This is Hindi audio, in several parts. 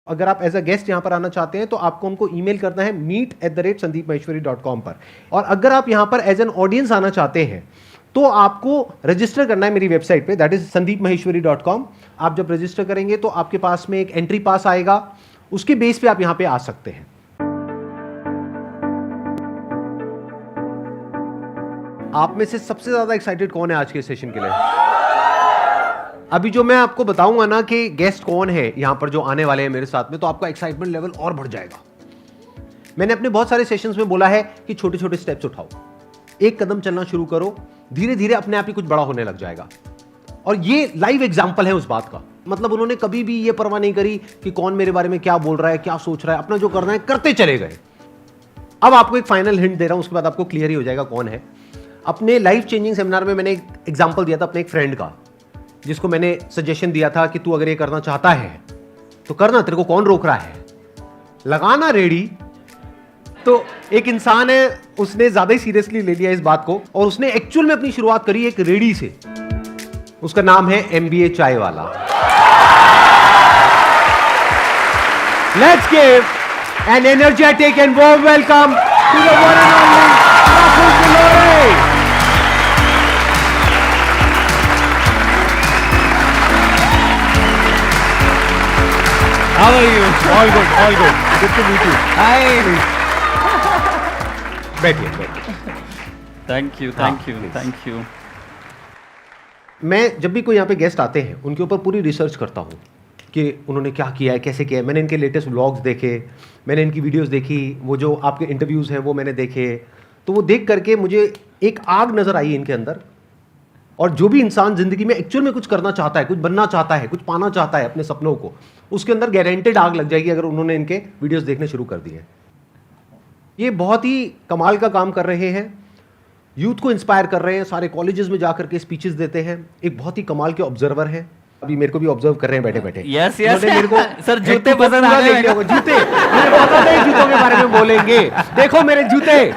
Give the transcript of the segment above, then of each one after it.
अगर आप एज अ गेस्ट यहां पर आना चाहते हैं तो आपको उनको ईमेल करना है meet@sandeepmaheshwari.com पर। और अगर आप यहां पर एज एन ऑडियंस आना चाहते हैं तो आपको रजिस्टर करना है मेरी वेबसाइट पे, दैट इज sandeepmaheshwari.com। आप जब रजिस्टर करेंगे तो आपके पास में एक एंट्री पास आएगा, उसके बेस पे आप यहां पे आ सकते हैं। आप में से सबसे ज्यादा एक्साइटेड कौन है आज के सेशन के लिए? अभी जो मैं आपको बताऊंगा ना कि गेस्ट कौन है यहां पर जो आने वाले हैं मेरे साथ में, तो आपका एक्साइटमेंट लेवल और बढ़ जाएगा। मैंने अपने बहुत सारे सेशंस में बोला है कि छोटे छोटे स्टेप्स उठाओ, एक कदम चलना शुरू करो, धीरे धीरे अपने आप ही कुछ बड़ा होने लग जाएगा। और ये लाइव एग्जाम्पल है उस बात का। मतलब उन्होंने कभी भी ये परवाह नहीं करी कि कौन मेरे बारे में क्या बोल रहा है, क्या सोच रहा है, अपना जो करना है करते चले गए। अब आपको एक फाइनल हिंट दे रहा हूं, उसके बाद आपको क्लियर ही हो जाएगा कौन है। अपने लाइफ चेंजिंग सेमिनार में मैंने एक एग्जाम्पल दिया था अपने एक फ्रेंड का, जिसको मैंने सजेशन दिया था कि तू अगर ये करना चाहता है तो करना, तेरे को कौन रोक रहा है, लगाना रेडी। तो एक इंसान है, उसने ज्यादा ही सीरियसली ले लिया इस बात को और उसने एक्चुअल में अपनी शुरुआत करी एक रेडी से। उसका नाम है MBA Chai Wala. Let's give an energetic and warm welcome to the one and only Rahul Kilore. How are you? All good, all good. Good to meet you. Hi. बैठिए, बैठिए। Thank you, हाँ, thank you, please. thank you. मैं जब भी कोई यहाँ पे गेस्ट आते हैं उनके ऊपर पूरी रिसर्च करता हूँ कि उन्होंने क्या किया है, कैसे किया है। मैंने इनके लेटेस्ट व्लॉग्स देखे, मैंने इनकी वीडियोस देखी, वो जो आपके इंटरव्यूज़ हैं वो मैंने देखे। तो वो देख करके मुझे एक आग नज़र आई इनके अंदर। और जो भी इंसान ज़िंदगी में एक्चुअल में कुछ करना चाहता है, कुछ बनना चाहता है, कुछ पाना चाहता है अपने सपनों को, उसके अंदर गारंटेड आग लग जाएगी अगर उन्होंने इनके वीडियोस देखने शुरू कर दिए। ये बहुत ही कमाल का काम कर रहे हैं, यूथ को इंस्पायर कर रहे हैं, सारे कॉलेजेस में जाकर के स्पीचेस देते हैं। एक बहुत ही कमाल के ऑब्जर्वर हैं, अभी मेरे को भी ऑब्जर्व कर रहे हैं बैठे बैठे। Yes, yes. मेरे को सर, जूते पसंद आ गए। जूते मुझे पता नहीं जूतों के बारे में बोलेंगे। देखो मेरे जूते।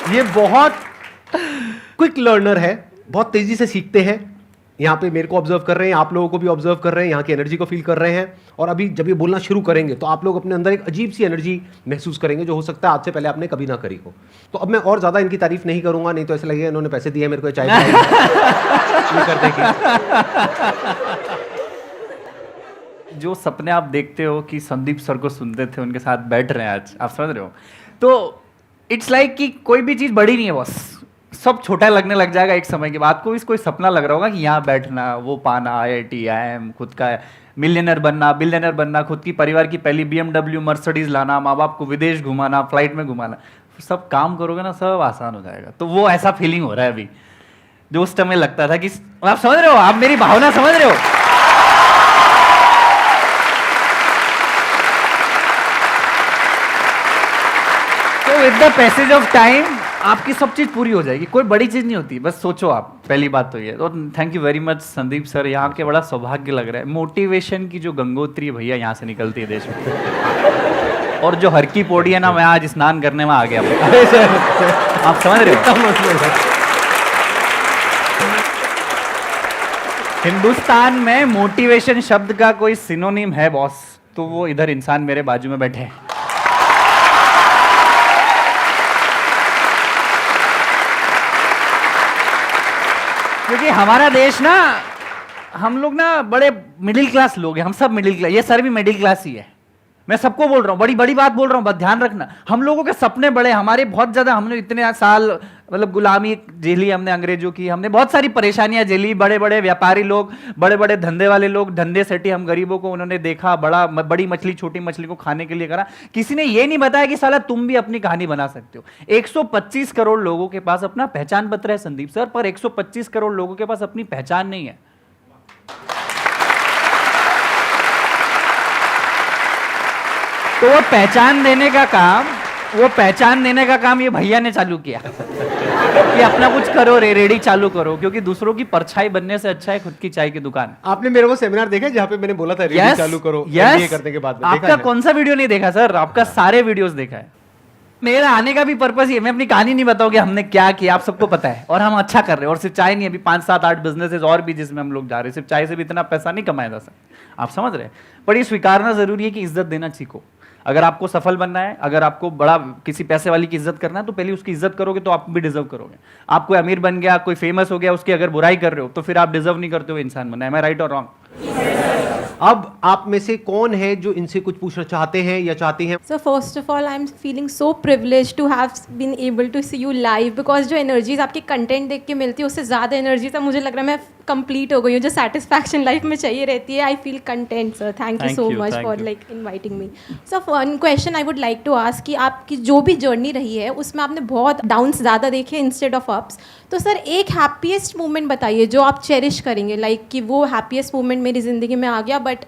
ये बहुत क्विक लर्नर है, बहुत तेजी से सीखते हैं। यहाँ पे मेरे को ऑब्जर्व कर रहे हैं, आप लोगों को भी ऑब्जर्व कर रहे हैं, यहाँ की एनर्जी को फील कर रहे हैं। और अभी जब ये बोलना शुरू करेंगे तो आप लोग अपने अंदर एक अजीब सी एनर्जी महसूस करेंगे जो हो सकता है आज से पहले आपने कभी ना करी हो। तो अब मैं और ज़्यादा इनकी तारीफ नहीं करूंगा, नहीं तो ऐसा लगेगा इन्होंने पैसे दिए मेरे को चाय करने की। जो सपने आप देखते हो कि संदीप सर को सुनते थे, उनके साथ बैठ रहे हैं आज, आप समझ रहे हो? तो इट्स लाइक कि कोई भी चीज़ बड़ी नहीं है, बस सब छोटा लगने लग जाएगा एक समय के बाद। कोई सपना लग रहा होगा कि यहाँ बैठना, वो पाना, IIT, IIM, खुद का मिलियनर बनना, बिलियनर बनना, खुद की परिवार की पहली BMW मर्सिडीज लाना, माँ बाप को विदेश घुमाना, फ्लाइट में घुमाना, सब काम करोगे ना, सब आसान हो जाएगा। तो वो ऐसा फीलिंग हो रहा है अभी, जो उस समय लगता था कि आप समझ रहे हो, आप मेरी भावना समझ रहे हो। तो with the passage of time आपकी सब चीज पूरी हो जाएगी। कोई बड़ी चीज नहीं होती, बस सोचो आप। पहली बात तो ये। तो thank you very much Sandeep sir, यहाँ के बड़ा सौभाग्य लग रहा है। मोटिवेशन की जो गंगोत्री भैया यहाँ से निकलती है देश में, और जो हर की पौड़ी है ना, मैं आज स्नान करने में आ गया। आप समझ रहे हो? हिंदुस्तान में मोटिवेशन शब्द का कोई सिनोनिम है बॉस, तो वो इधर इंसान मेरे बाजू में बैठे हैं। क्योंकि हमारा देश ना, हम लोग ना बड़े मिडिल क्लास लोग हैं, हम सब मिडिल क्लास, ये सर भी मिडिल क्लास ही है। मैं सबको बोल रहा हूँ, बड़ी बड़ी बात बोल रहा हूँ, बस ध्यान रखना। हम लोगों के सपने बड़े, हमारे बहुत ज्यादा, हमने इतने साल मतलब गुलामी झेली हमने अंग्रेजों की, हमने बहुत सारी परेशानियां झेली। बड़े बड़े व्यापारी लोग, बड़े बड़े धंधे वाले लोग धंधे सेठी, हम गरीबों को उन्होंने देखा, बड़ी मछली छोटी मछली को खाने के लिए करा। किसी ने ये नहीं बताया कि साला तुम भी अपनी कहानी बना सकते हो। 125 करोड़ लोगों के पास अपना पहचान पत्र है संदीप सर, पर 125 करोड़ लोगों के पास अपनी पहचान नहीं है। तो वो पहचान देने का काम ये भैया ने चालू किया कि अपना कुछ करो, रेडी चालू करो, क्योंकि दूसरों की परछाई बनने से अच्छा है खुद की चाय की दुकान। आपने मेरे को सेमिनार देखा जहाँ पे मैंने बोला था रेडी चालू करो, MBA करने के बाद? आपका कौन सा वीडियो नहीं देखा सर? आपका सारे वीडियोस देखा है। मेरा आने का भी पर्पस ये, मैं अपनी कहानी नहीं बताऊंगी हमने क्या किया, आप सबको पता है, और हम अच्छा कर रहे हैं। और सिर्फ चाय नहीं, अभी 5-7-8 बिजनेसेस और भी जिसमें हम लोग जा रहे हैं। सिर्फ चाय से भी इतना पैसा नहीं कमाया जा सकता, आप समझ रहे हैं। पर ये स्वीकारना जरूरी है कि इज्जत देना सीखो। अगर आपको सफल बनना है, अगर आपको बड़ा किसी पैसे वाली की इज्जत करना है, तो पहले उसकी इज्जत करोगे तो आप भी डिजर्व करोगे। आप कोई अमीर बन गया, कोई फेमस हो गया, उसकी अगर बुराई कर रहे हो तो फिर आप डिजर्व नहीं करते हो इंसान बनना। एम आई राइट और रॉन्ग? अब आप में से कौन है जो इनसे कुछ पूछना चाहते हैं या चाहती हैं? So first of all, I'm feeling so privileged to have been able to see you live because जो एनर्जीज आपके कंटेंट देख के मिलती है उससे ज़्यादा एनर्जी तो मुझे लग रहा है मैं कंप्लीट हो गई हूँ। जो सेटिस्फैक्शन लाइफ में चाहिए रहती है, I feel content sir. Thank you so much for like inviting me. Sir one question I would like to ask कि आपकी जो भी जर्नी रही है उसमें आपने बहुत डाउन्स ज़्यादा देखे इंस्टेड ऑफ अप्स। तो सर एक हैप्पीएस्ट मोमेंट बताइए जो आप चेरिश करेंगे, लाइक कि वो हैप्पीएस्ट मोमेंट मेरी ज़िंदगी में आ गया बट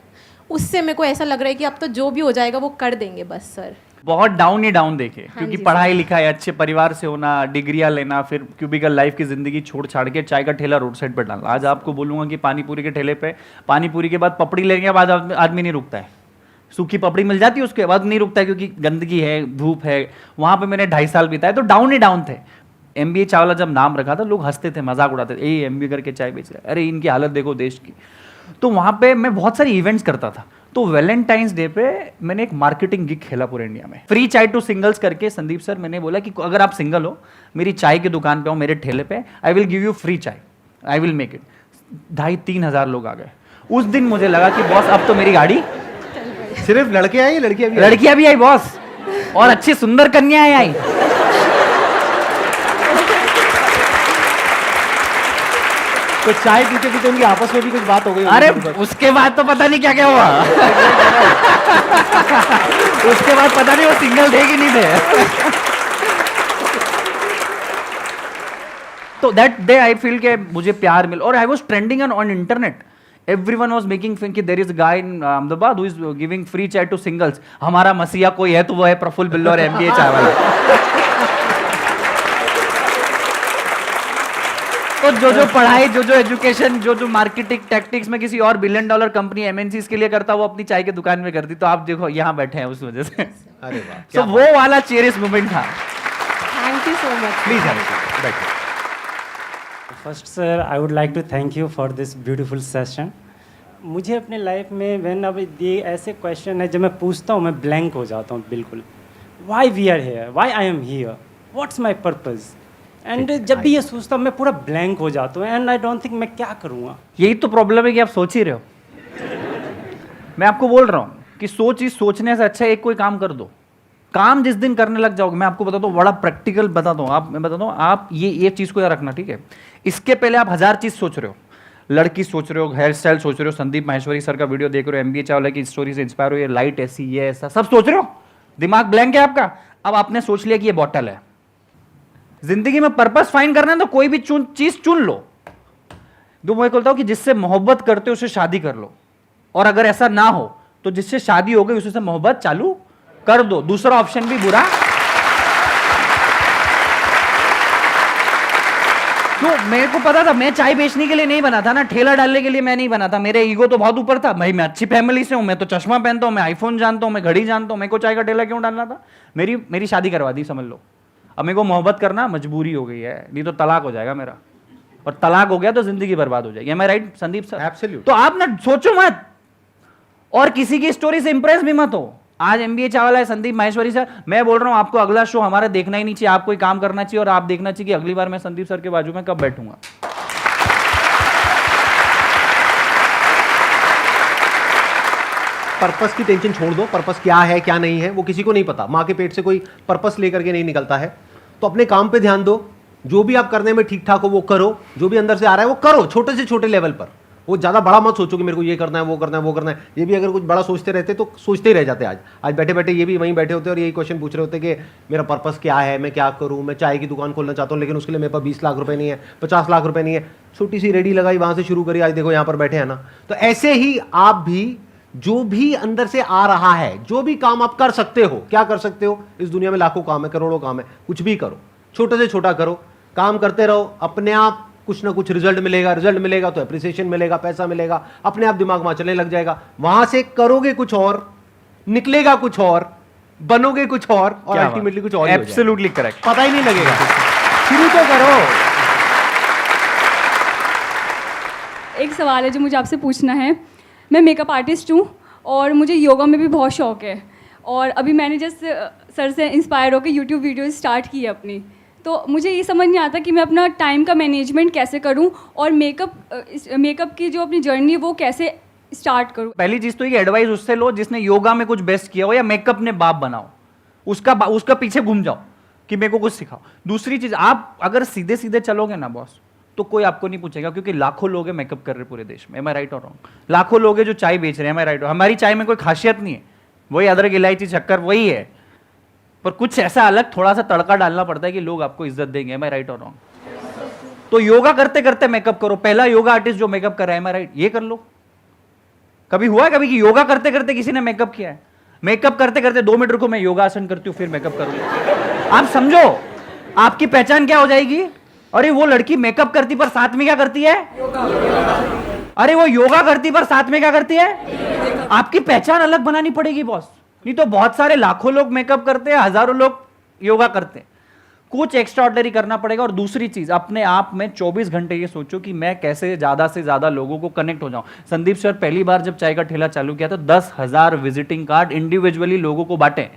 उससे मेरे को ऐसा लग रहा है कि अब तो जो भी हो जाएगा वो कर देंगे बस सर। बहुत डाउन ही डाउन देखे, क्योंकि जी, पढ़ाई लिखाई, अच्छे परिवार से होना, डिग्रियां लेना, फिर क्यूबिकल लाइफ की जिंदगी छोड़ छाड़ के चाय का ठेला रोड साइड पर डालना। आज आपको बोलूंगा कि पानी पूरी के ठेले पे पानी पूरी के बाद पपड़ी लेने के बाद आदमी नहीं रुकता है। सूखी पपड़ी मिल जाती है उसके बाद नहीं रुकता है, क्योंकि गंदगी है, धूप है। वहां पे मैंने 2.5 साल बिताए, तो डाउन ही डाउन थे। MBA चावला जब नाम रखा था लोग हंसते थे, मजाक उड़ाते थे, ये MBA करके चाय बेच रहा है, अरे इनकी हालत देखो देश की। तो वहां पे मैं बहुत सारी इवेंट्स करता था। तो वैलेंटाइंस डे पे मैंने एक मार्केटिंग गिग खेला पूरे इंडिया में, फ्री चाय टू सिंगल्स करके। संदीप सर, मैंने बोला कि अगर आप सिंगल हो, मेरी चाय की दुकान पे हो, मेरे ठेले पे, I will give you free चाय, आई विल मेक इट। 2,500-3 हज़ार लोग आ गए। उस दिन मुझे लगा कि बॉस अब तो मेरी गाड़ी। सिर्फ लड़के आए, लड़कियां भी आई बॉस, और अच्छी सुंदर कन्याएं आई। तो चाय पीते पीते उनकी आपस में भी कुछ बात हो गई? अरे उसके बाद तो पता नहीं क्या क्या हुआ। उसके बाद पता नहीं वो सिंगल थे कि नहीं थे। तो दैट डे आई फील के मुझे प्यार मिल, और I was trending on internet. Everyone was making fun कि there is a guy in Ahmedabad who is giving free chai to singles. हमारा मसीहा कोई है तो वो है प्रफुल्ल बिल्लो और MBA चाय वाला। तो जो पढ़ाई, जो एजुकेशन, जो मार्केटिंग टैक्टिक्स में किसी और $1 बिलियन कंपनी MNCs के लिए करता, वो अपनी चाय की दुकान में करती। तो आप देखो यहाँ बैठे हैं उस वजह से। अरे वाह, तो वो वाला चेरिश मोमेंट था। Thank you so much. Please बैठिए। First sir, I would like to thank you for this beautiful session. मुझे अपने लाइफ में व्हेन अब ये ऐसे क्वेश्चन है जब मैं पूछता हूँ मैं ब्लैंक हो जाता हूँ बिल्कुल। Why we are here, why I am here, what's my purpose. And जब भी ये सोचता हूँ मैं पूरा ब्लैंक हो जाता हूँ एंड आई डोंट थिंक मैं क्या करूँगा। यही तो प्रॉब्लम है कि आप सोच ही रहे हो। मैं आपको बोल रहा हूँ कि सोचने से अच्छा एक कोई काम कर दो। काम जिस दिन करने लग जाओगे, मैं आपको बताता हूँ, बड़ा प्रैक्टिकल बताता हूँ। मैं बताता हूँ, आप ये चीज़ को याद रखना, ठीक है। इसके पहले आप 1000 चीज़ सोच रहे हो, लड़की सोच रहे हो, हेयर स्टाइल सोच रहे हो, संदीप माहेश्वरी सर का वीडियो देख रहे हो, MBA चावला की स्टोरी से इंस्पायर हो, ये लाइट ऐसी, ये ऐसा, सब सोच रहे हो, दिमाग ब्लैंक है आपका। अब आपने सोच लिया कि ये बॉटल है। जिंदगी में पर्पस फाइंड करना है तो कोई भी चीज चुन लो। तो मैं बोलता हूं कि जिससे मोहब्बत करते हो उससे शादी कर लो, और अगर ऐसा ना हो तो जिससे शादी हो गई उससे मोहब्बत चालू कर दो। दूसरा ऑप्शन भी बुरा। तो मेरे को पता था मैं चाय बेचने के लिए नहीं बना था ना, ठेला डालने के लिए मैं नहीं बना था। मेरे ईगो तो बहुत ऊपर था भाई, मैं अच्छी फैमिली से हूं, मैं तो चश्मा पहनता हूं, मैं आईफोन जानता हूं, मैं घड़ी जानता हूं, मेरे को चाय का ठेला क्यों डालना था। मेरी शादी करवा दी, समझ लो। अब मेरे को मोहब्बत करना मजबूरी हो गई है, नहीं तो तलाक हो जाएगा मेरा, और तलाक हो गया तो जिंदगी बर्बाद हो जाएगी। मैं राइट संदीप सर? एब्सोल्यूट। तो आप ना सोचो मत, और किसी की स्टोरी से इंप्रेस भी मत हो। आज MBA चावला है, संदीप माहेश्वरी सर, मैं बोल रहा हूं आपको अगला शो हमारा देखना ही नहीं चाहिए, आपको काम करना चाहिए, और आप देखना चाहिए कि अगली बार मैं संदीप सर के बाजू में कब बैठूंगा। पर्पस की टेंशन छोड़ दो। पर्पस क्या है क्या नहीं है वो किसी को नहीं पता। माँ के पेट से कोई पर्पस लेकर के नहीं निकलता है। तो अपने काम पे ध्यान दो, जो भी आप करने में ठीक ठाक हो वो करो, जो भी अंदर से आ रहा है वो करो, छोटे से छोटे लेवल पर। वो ज़्यादा बड़ा मत सोचो कि मेरे को ये करना है, वो करना है, वो करना है। ये भी अगर कुछ बड़ा सोचते रहते तो सोचते ही रह जाते। आज बैठे बैठे ये भी वहीं बैठे होते और यही क्वेश्चन पूछ रहे होते कि मेरा पर्पस क्या है, मैं क्या करूँ, मैं चाय की दुकान खोलना चाहता हूँ लेकिन उसके लिए मेरे पास 20 लाख रुपए नहीं है, 50 लाख रुपए नहीं है। छोटी सी रेडी लगाई, वहाँ से शुरू करी, आज देखो यहाँ पर बैठे हैं ना। तो ऐसे ही आप भी, जो भी अंदर से आ रहा है, जो भी काम आप कर सकते हो, क्या कर सकते हो, इस दुनिया में लाखों काम है, करोड़ों काम है, कुछ भी करो, छोटे से छोटा करो, काम करते रहो। अपने आप कुछ ना कुछ रिजल्ट मिलेगा तो एप्रिसिएशन मिलेगा, पैसा मिलेगा, अपने आप दिमाग वहां चलने लग जाएगा। वहां से करोगे कुछ और, निकलेगा कुछ और, बनोगे कुछ और क्या बात? अल्टीमेटली कुछ और ही हो जाएगा। Absolutely correct. पता ही नहीं लगेगा। शुरू तो करो। एक सवाल है जो मुझे आपसे पूछना है। मैं मेकअप आर्टिस्ट हूँ और मुझे योगा में भी बहुत शौक है, और अभी मैंने जस्ट सर से इंस्पायर होकर यूट्यूब वीडियो स्टार्ट की है अपनी। तो मुझे ये समझ नहीं आता कि मैं अपना टाइम का मैनेजमेंट कैसे करूँ और मेकअप की जो अपनी जर्नी है वो कैसे स्टार्ट करूँ। पहली चीज तो ये एडवाइस उससे लो जिसने योगा में कुछ बेस्ट किया हो या मेकअप ने बाप बनाओ, उसका पीछे घूम जाओ कि मेरे को कुछ सिखाओ। दूसरी चीज, आप अगर सीधे सीधे चलोगे ना बॉस, तो कोई आपको नहीं पूछेगा, क्योंकि लाखों लोग हैं मेकअप कर रहे पूरे देश में। एम आई राइट और रॉन्ग? लाखों लोग हैं जो चाय बेच रहे हैं। एम आई राइट? हमारी चाय में कोई खासियत नहीं है, वही अदरक इलायची शक्कर वही है, पर कुछ ऐसा अलग थोड़ा सा तड़का डालना पड़ता है कि लोग आपको इज्जत देंगे। एम आई राइट और रॉन्ग? तो योगा करते करते मेकअप करो। पहला योगा आर्टिस्ट जो मेकअप कर रहा है, एम आई राइट? ये कर लो। कभी हुआ है कभी कि योगा करते करते किसी ने मेकअप किया है? मेकअप करते करते 2 मिनट रुको, मैं योगा आसन करती हूँ फिर मेकअप करूंगी। आप समझो आपकी पहचान क्या हो जाएगी। अरे वो लड़की मेकअप करती पर साथ में क्या करती है? अरे वो योगा करती पर साथ में क्या करती है? आपकी पहचान अलग बनानी पड़ेगी बॉस, नहीं तो बहुत सारे लाखों लोग मेकअप करते हैं, हजारों लोग योगा करते हैं। कुछ एक्स्ट्रा ऑर्डिनरी करना पड़ेगा। और दूसरी चीज, अपने आप में 24 घंटे ये सोचो कि मैं कैसे ज्यादा से ज्यादा लोगों को कनेक्ट हो जाऊं। संदीप सर पहली बार जब चाय का ठेला चालू किया तो 10,000 विजिटिंग कार्ड इंडिविजुअली लोगों को बांटे।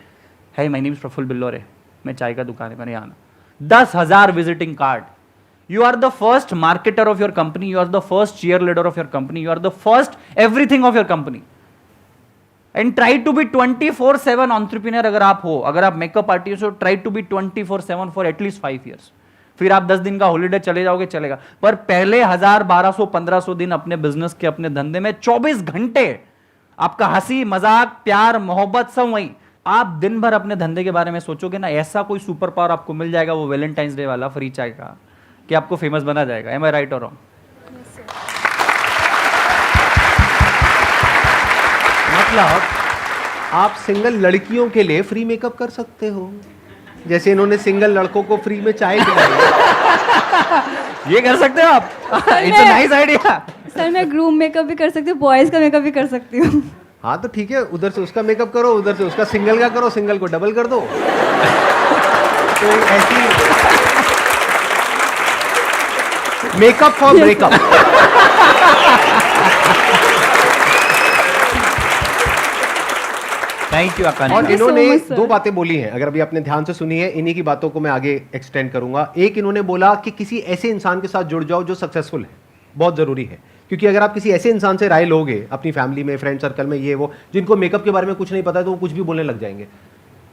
है my name is Praful Billore, मैं चाय का दुकान है, मैंने आना। 10,000 visiting card. You are the first marketer of your company. You are the first cheerleader of your company. You are the first everything of your company. And try to be 24/7 entrepreneur अगर आप हो, अगर आप मेकअप आर्टिस्ट हो, try to be 24/7 for at least 5 years. फिर आप 10 दिन का हॉलीडे चले जाओगे, चलेगा, पर पहले 1000, 1200, 1500 दिन अपने बिजनेस के, अपने धंधे में 24 घंटे आपका हंसी मजाक प्यार मोहब्बत सब वही। आप दिन भर अपने धंधे के बारे में सोचोगे ना, ऐसा कोई सुपर पावर आपको मिल जाएगा, वो वैलेंटाइंस डे वाला फ्री चाय का, कि आपको फेमस बना जाएगा। एम आई राइट और रॉन्ग? मतलब आप सिंगल लड़कियों के लिए फ्री मेकअप कर सकते हो, जैसे इन्होंने सिंगल लड़कों को फ्री में चाय पिलाई। ये कर सकते हो आप। It's a nice idea. Sir मैं ग्रूम मेकअप भी कर सकती हूँ, बॉयज़ का मेकअप भी कर सकती हूँ। हाँ तो ठीक है, उधर से उसका मेकअप करो, उधर से उसका सिंगल का करो, सिंगल को डबल कर दो। तो ऐसी makeup for breakup. Thank you Akanksha. और Thank you so इन्होंने much, sir. 2 बातें बोली हैं, अगर अभी आपने ध्यान से सुनी है, इन्हीं की बातों को मैं आगे एक्सटेंड करूंगा। एक, इन्होंने बोला कि किसी ऐसे इंसान के साथ जुड़ जाओ जो सक्सेसफुल है, बहुत जरूरी है, क्योंकि अगर आप किसी ऐसे इंसान से राय लोगे अपनी फैमिली में, फ्रेंड सर्कल में, ये वो, जिनको मेकअप के बारे में कुछ नहीं पता है, तो वो कुछ भी बोलने लग जाएंगे,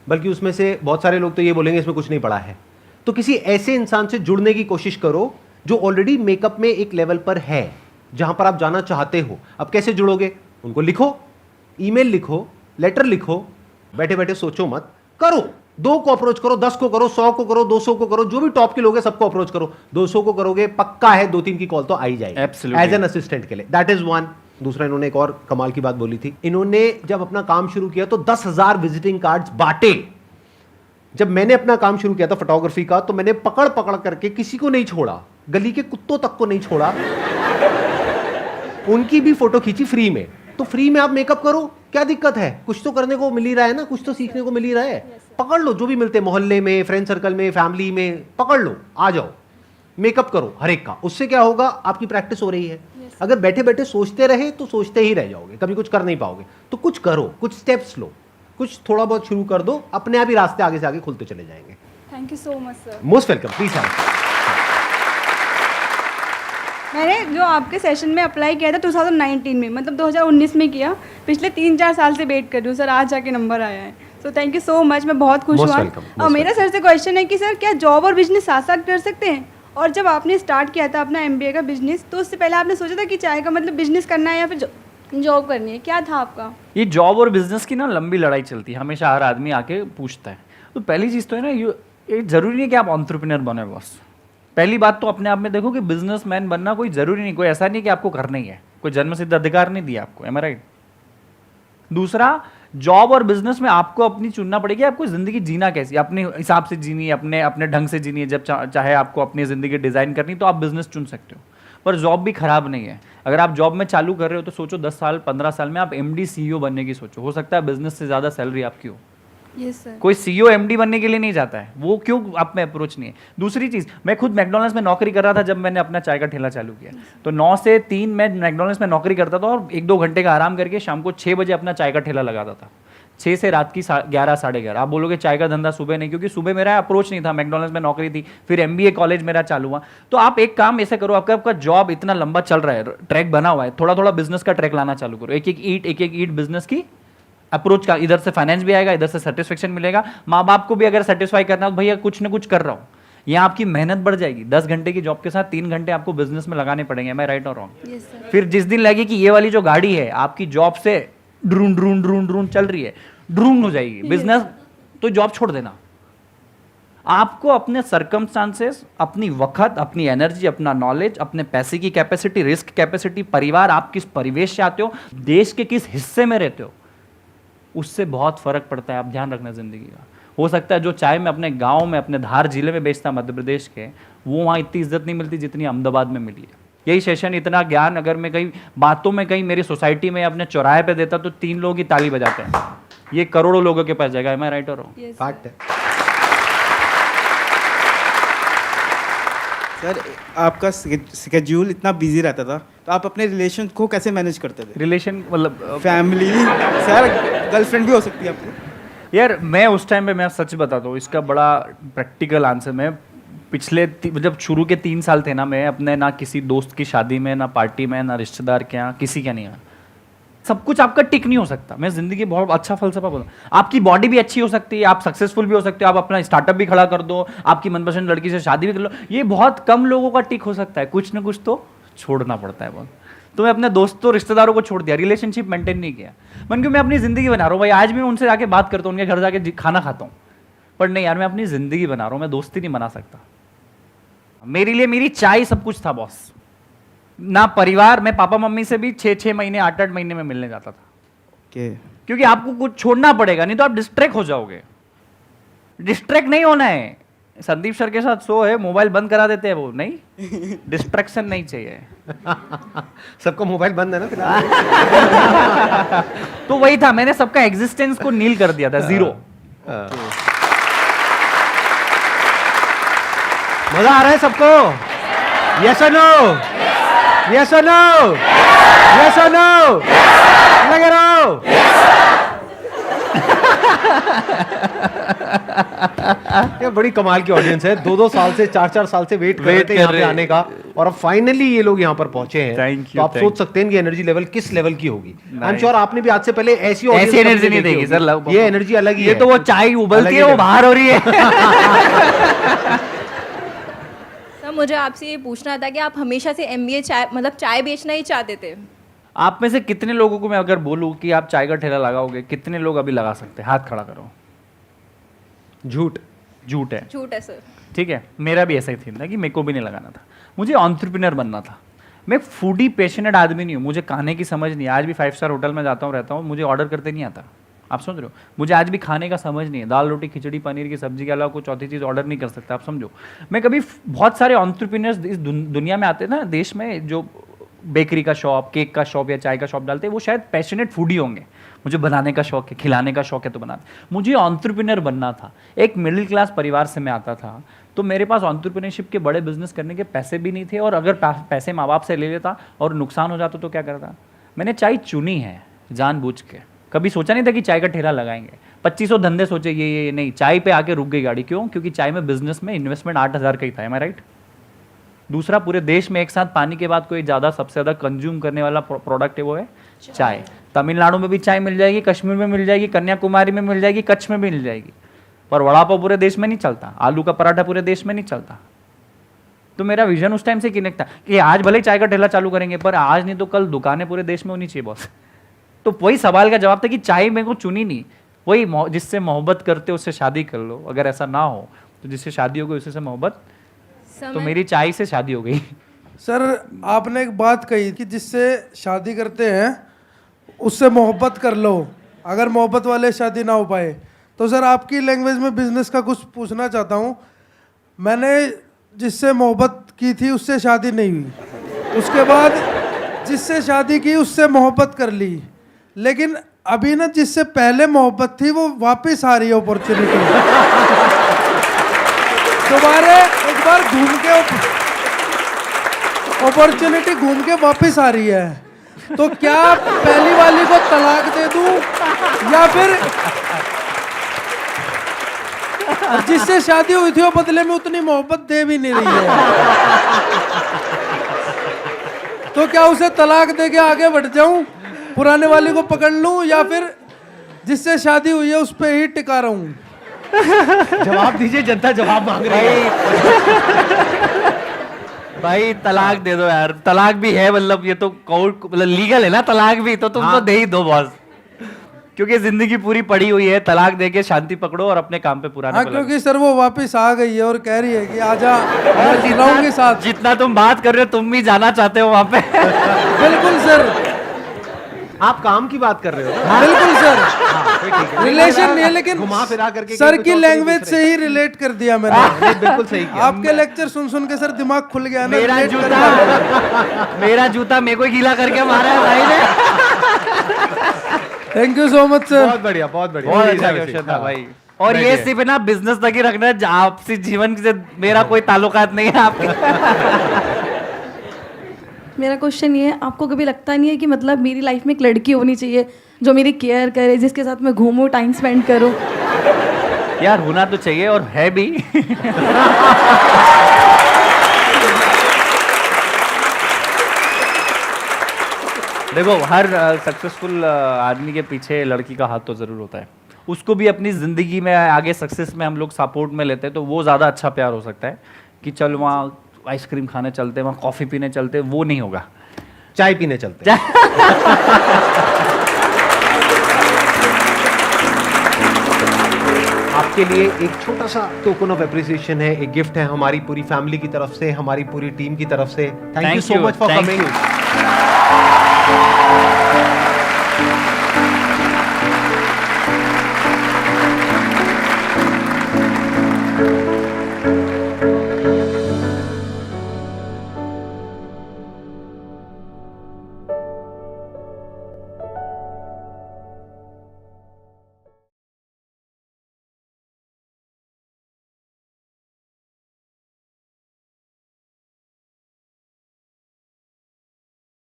बल्कि उसमें से बहुत सारे लोग तो ये बोलेंगे इसमें कुछ नहीं पड़ा है। तो किसी ऐसे इंसान से जुड़ने की कोशिश करो जो ऑलरेडी मेकअप में एक लेवल पर है, जहां पर आप जाना चाहते हो। अब कैसे जुड़ोगे? उनको लिखो, ईमेल लिखो, लेटर लिखो, बैठे बैठे सोचो मत, करो। 2 को अप्रोच करो, 10 को करो, 100 को करो, 200 को करो, जो भी टॉप के लोग हैं सबको अप्रोच करो। 200 को करोगे पक्का है 2-3 की कॉल तो आ ही जाएगी Absolutely. एज एन असिस्टेंट के लिए। That is one. दूसरा, इन्होंने एक और कमाल की बात बोली थी। इन्होंने जब अपना काम शुरू किया तो 10,000 विजिटिंग कार्ड्स बांटे। जब मैंने अपना काम शुरू किया था फोटोग्राफी का, तो मैंने पकड़ पकड़ करके किसी को नहीं छोड़ा, गली के कुत्तों तक को नहीं छोड़ा, उनकी भी फोटो खींची फ्री में। तो फ्री में आप मेकअप करो, क्या दिक्कत है? कुछ तो करने को मिल ही रहा है ना, कुछ तो सीखने को मिल ही रहा है। पकड़ लो जो भी मिलते, मोहल्ले में, फ्रेंड सर्कल में, फैमिली में, पकड़ लो, आ जाओ, मेकअप करो हर एक का। उससे क्या होगा? आपकी प्रैक्टिस हो रही है। अगर बैठे बैठे सोचते रहे तो सोचते ही रह जाओगे, कभी कुछ कर नहीं पाओगे। तो कुछ करो, कुछ स्टेप्स लो, कुछ थोड़ा बहुत शुरू कर दो, अपने आप ही रास्ते आगे से आगे खुलते चले जाएंगे। Thank you so much sir. Most welcome, please. मैंने जो आपके सेशन में अप्लाई किया था 2019 में, मतलब 2019 में किया, पिछले 3-4 साल से वेट कर रही हूँ सर, आज जाके नंबर आया है। So thank you so much, मैं बहुत खुश Most हुआ। welcome, most और मेरा सर से क्वेश्चन है कि सर क्या जॉब और बिजनेस साथ साथ कर सकते हैं? और जब आपने स्टार्ट किया था अपना MBA का बिजनेस, तो उससे पहले आपने सोचा था कि चाय का मतलब बिजनेस करना है या फिर जॉब करनी है, क्या था आपका? ये जॉब और बिजनेस की ना लंबी लड़ाई चलती है, हमेशा हर आदमी आके पूछता है। तो पहली चीज़ तो है ना, ये जरूरी नहीं कि आप एंटरप्रेन्योर बने बॉस। पहली बात तो अपने आप में देखो कि बिजनेसमैन बनना कोई जरूरी नहीं, कोई ऐसा नहीं कि आपको करना ही है, कोई जन्म सिद्ध अधिकार नहीं दिया आपको। एम आई राइट? दूसरा, जॉब और बिजनेस में आपको अपनी चुनना पड़ेगी, आपको जिंदगी जीना कैसी, अपने हिसाब से जीनी है, अपने अपने ढंग से जीनी है। जब चाहे आपको अपनी जिंदगी डिजाइन करनी तो आप बिजनेस चुन सकते हो, पर जॉब भी खराब नहीं है। अगर आप जॉब में चालू कर रहे हो तो सोचो 10 साल 15 साल में आप MD CEO बनने की सोचो, हो सकता है बिजनेस से ज्यादा सैलरी आपकी हो। Yes sir. कोई सीईओ एमडी बनने के लिए नहीं जाता है, वो क्यों आप में अप्रोच नहीं है। दूसरी चीज, मैं खुद मैकडॉनल्ड्स में नौकरी कर रहा था जब मैंने अपना चाय का ठेला चालू किया, तो 9 से 3 मैं मैकडॉनल्ड्स में नौकरी करता था और 1-2 घंटे का आराम करके शाम को 6 बजे अपना चाय का ठेला लगाता था, 6 से रात की 11 साढ़े 11। आप बोलोगे चाय का धंधा सुबह नहीं, क्योंकि सुबह मेरा अप्रोच नहीं था, मैकडॉनल्ड्स में नौकरी थी, फिर एमबीए कॉलेज मेरा चालू हुआ। तो आप एक काम ऐसे करो, आपका जॉब इतना लंबा चल रहा है, ट्रैक बना हुआ है, थोड़ा थोड़ा बिजनेस का ट्रैक लाना चालू करो, एक एक ईट बिजनेस की अप्रोच का, इधर से फाइनेंस भी आएगा, इधर से सेटिस्फेक्शन मिलेगा, माँ बाप को भी अगर सेटिस्फाई करना है तो भैया कुछ ना कुछ कर रहा हूँ, यहाँ आपकी मेहनत बढ़ जाएगी। 10 घंटे की जॉब के साथ 3 घंटे आपको बिजनेस में लगाने पड़ेंगे, मैं राइट और रॉन्ग? Yes sir. फिर जिस दिन लगे कि ये वाली जो गाड़ी है आपकी जॉब से ड्रून चल रही है, ड्रून हो जाएगी बिजनेस, तो जॉब छोड़ देना। आपको अपने सर्कमस्टांसेस, अपनी वक्त, अपनी एनर्जी, अपना नॉलेज, अपने पैसे की कैपेसिटी, रिस्क कैपेसिटी, परिवार, आप किस परिवेश से आते हो, देश के किस हिस्से में रहते हो, उससे बहुत फर्क पड़ता है। आप ध्यान रखना जिंदगी का। हो सकता है जो चाय मैं अपने गांव में, अपने धार जिले में बेचता मध्य प्रदेश के, वो वहाँ इतनी इज्जत नहीं मिलती जितनी अहमदाबाद में मिली है। यही सेशन, इतना ज्ञान अगर मैं कहीं बातों में कहीं मेरी सोसाइटी में अपने चौराहे पे देता तो 3 लोग ही ताली बजाते हैं, ये करोड़ों लोगों के पास जाएगा। मैं राइट और रॉन्ग? यस फैक्ट है। सर आपका स्केड्यूल इतना बिजी रहता था, तो आप अपने रिलेशन को कैसे मैनेज करते थे? रिलेशन मतलब फैमिली, सर गर्लफ्रेंड भी हो सकती है आपको। यार मैं उस टाइम पे, मैं सच बताता हूँ, इसका बड़ा प्रैक्टिकल आंसर, मैं पिछले जब शुरू के 3 साल थे ना, मैं अपने ना किसी दोस्त की शादी में, ना पार्टी में, ना रिश्तेदार के यहाँ, किसी के नहीं आया। सब कुछ आपका टिक नहीं हो सकता। मैं जिंदगी बहुत अच्छा फलसफा बोलूँ, आपकी बॉडी भी अच्छी हो सकती है, आप सक्सेसफुल भी हो सकते हो, आप अपना स्टार्टअप भी खड़ा कर दो, आपकी मनपसंद लड़की से शादी भी कर लो, ये बहुत कम लोगों का टिक हो सकता है। कुछ ना कुछ तो छोड़ना पड़ता है बहुत। तो मैं अपने दोस्तों रिश्तेदारों को छोड़ दिया, रिलेशनशिप मेंटेन नहीं किया। मन क्यों, मैं अपनी जिंदगी बना रहा हूँ भाई, आज भी मैं उनसे जाके बात करता हूँ, उनके घर जाके खाना खाता हूँ, पर नहीं यार मैं अपनी जिंदगी बना रहा हूँ, मैं दोस्ती नहीं बना सकता। मेरे लिए मेरी चाय सब कुछ था बॉस। ना परिवार, मैं पापा मम्मी से भी 6-6 महीने 8-8 महीने में मिलने जाता था, क्योंकि आपको कुछ छोड़ना पड़ेगा, नहीं तो आप डिस्ट्रैक्ट हो जाओगे। डिस्ट्रैक्ट नहीं होना है। संदीप सर के साथ शो है, मोबाइल बंद करा देते हैं वो, नहीं, डिस्ट्रैक्शन नहीं चाहिए। सबका मोबाइल बंद है ना फिलहाल। तो वही था, मैंने सबका एग्जिस्टेंस को नील कर दिया था, 0। मजा आ रहा है सबको? यस और नो? यस और नो? यस और नो? लगे रहो। ये बड़ी कमाल की ऑडियंस है, 2-2 साल से 4-4 साल से वेट कर रहे थे यहाँ पे आने का, और अब फाइनली ये लोग यहाँ पर पहुंचे हैं। Thank you, तो आप thank सोच सकते हैं कि एनर्जी लेवल किस लेवल की होगी। आई एम श्योर आपने भी आज से पहले ऐसी एनर्जी नहीं देगी सर, ये एनर्जी अलग ही ये है। तो वो चाय उबलती है, वो बाहर हो रही है। सर मुझे आपसे ये पूछना था कि आप हमेशा से एमबीए चाय मतलब चाय बेचना ही चाहते थे? आप में से कितने लोगों को मैं अगर बोलूं कि आप चाय का ठेला लगाओगे, कितने लोग अभी लगा सकते हैं? हाथ खड़ा करो। झूठ है। झूठ है सर। ठीक है, मेरा भी ऐसा ही थी ना कि मेरे को भी नहीं लगाना था, मुझे एंटरप्रेन्योर बनना था। मैं फूडी पैशनेट आदमी नहीं हूँ, मुझे खाने की समझ नहीं है। आज भी 5 स्टार होटल में जाता हूँ, रहता हूँ, मुझे ऑर्डर करते नहीं आता। आप समझ रहे हो? मुझे आज भी खाने का समझ नहीं है, दाल रोटी खिचड़ी पनीर की सब्जी के अलावा कुछ चौथी चीज़ ऑर्डर नहीं कर सकता। आप समझो, मैं कभी, बहुत सारे एंटरप्रेन्योर्स इस दुनिया में आते हैं ना, देश में, जो बेकरी का शॉप, केक का शॉप या चाय का शॉप डालते हैं, वो शायद पैशनेट फूडी होंगे। मुझे बनाने का शौक है, खिलाने का शौक है, तो बनाते। मुझे एंटरप्रेन्योर बनना था। एक मिडिल क्लास परिवार से मैं आता था, तो मेरे पास एंटरप्रेन्योरशिप के बड़े बिजनेस करने के पैसे भी नहीं थे, और अगर पैसे माँ बाप से ले लेता और नुकसान हो जाता तो क्या करता। मैंने चाय चुनी है जानबूझ के, कभी सोचा नहीं था कि चाय का ठेला लगाएंगे। 2500 धंधे सोचे, ये नहीं, चाय पे आके रुक गई गाड़ी। क्यों? क्योंकि चाय में बिजनेस में इन्वेस्टमेंट 8000 का ही था। एम आई राइट? दूसरा, पूरे देश में एक साथ पानी के बाद कोई ज़्यादा सबसे ज़्यादा कंज्यूम करने वाला प्रोडक्ट है, वो है चाय। तमिलनाडु में भी चाय मिल जाएगी, कश्मीर में मिल जाएगी, कन्याकुमारी में मिल जाएगी, कच्छ में भी मिल जाएगी, पर वड़ा पाव पूरे देश में नहीं चलता, आलू का पराठा पूरे देश में नहीं चलता। तो मेरा विजन उस टाइम से कनेक्ट था कि आज भले चाय का ठेला चालू करेंगे, पर आज नहीं तो कल दुकानें पूरे देश में होनी चाहिए बॉस। तो वही सवाल का जवाब था कि चाय मेरे को चुनी नहीं, वही जिससे मोहब्बत करते उससे शादी कर लो। अगर ऐसा ना हो तो जिससे शादी हो गई उसी से मोहब्बत, तो मेरी चाय से शादी हो गई। सर आपने एक बात कही कि जिससे शादी करते हैं उससे मोहब्बत कर लो, अगर मोहब्बत वाले शादी ना हो पाए। तो सर आपकी लैंग्वेज में बिजनेस का कुछ पूछना चाहता हूँ। मैंने जिससे मोहब्बत की थी उससे शादी नहीं हुई, उसके बाद जिससे शादी की उससे मोहब्बत कर ली, लेकिन अभी ना जिससे पहले मोहब्बत थी वो वापस आ रही है अपॉर्चुनिटी। दोबारा एक बार घूम के अपॉर्चुनिटी घूम के वापस आ रही है, तो क्या पहली वाली को तलाक दे दूं या फिर जिससे शादी हुई थी वो बदले में उतनी मोहब्बत दे भी नहीं रही है, तो क्या उसे तलाक दे के आगे बढ़ जाऊं, पुराने वाली को पकड़ लूं, या फिर जिससे शादी हुई है उस पे ही टिका रहूं? जवाब दीजिए, जनता जवाब मांग रही है। भाई तलाक दे दो यार, तलाक भी है मतलब ये तो कोर्ट मतलब लीगल है ना तलाक भी, तो तुम तो दे ही दो बॉस, क्योंकि जिंदगी पूरी पड़ी हुई है, तलाक दे के शांति पकड़ो और अपने काम पे पुराने हाँ, क्योंकि सर वो वापस आ गई है और कह रही है कि आजा, मैं जी रहा हूं के साथ। जितना तुम बात कर रहे हो तुम भी जाना चाहते हो वहां पे। बिल्कुल सर, आप काम की बात कर रहे हो? बिल्कुल सर, फिर ठीक है। रिलेशन नहीं है, लेकिन घुमा फिरा करके सर कुछ की और लैंग्वेज दूसरे। से ही रिलेट कर दिया मैंने। नहीं, बिल्कुल सही किया। आपके लेक्चर सुन सुन के सर दिमाग खुल गया ना, मेरा relate कर जूता दिया। मेरा जूता मेरे को ही गीला करके मारा है भाई ने। Thank you so much sir. बहुत बढ़िया, बहुत बढ़िया। बहुत अच्छा हाँ, क्वेश्चन था भाई। और ये बैठिए। सिर्फ ना बिजनेस तक ही रखना है, आपसी जीवन से मेरा कोई ताल्लुकात नहीं है आपके। मेरा क्वेश्चन ये है, आपको कभी लगता नहीं है कि मतलब मेरी लाइफ में एक लड़की होनी चाहिए जो मेरी केयर करे, जिसके साथ मैं घूमूं, टाइम स्पेंड करूं? यार होना तो चाहिए और है भी। देखो हर सक्सेसफुल आदमी के पीछे लड़की का हाथ तो जरूर होता है, उसको भी अपनी जिंदगी में आगे सक्सेस में हम लोग सपोर्ट में लेते हैं, तो वो ज़्यादा अच्छा प्यार हो सकता है कि चल वहाँ आइसक्रीम खाने चलते, वहाँ कॉफ़ी पीने चलते, वो नहीं होगा। चाय पीने चलते हैं। आपके लिए एक छोटा सा टोकन ऑफ एप्रिसिएशन है, एक गिफ्ट है हमारी पूरी फैमिली की तरफ से, हमारी पूरी टीम की तरफ से। Thank you so much for coming.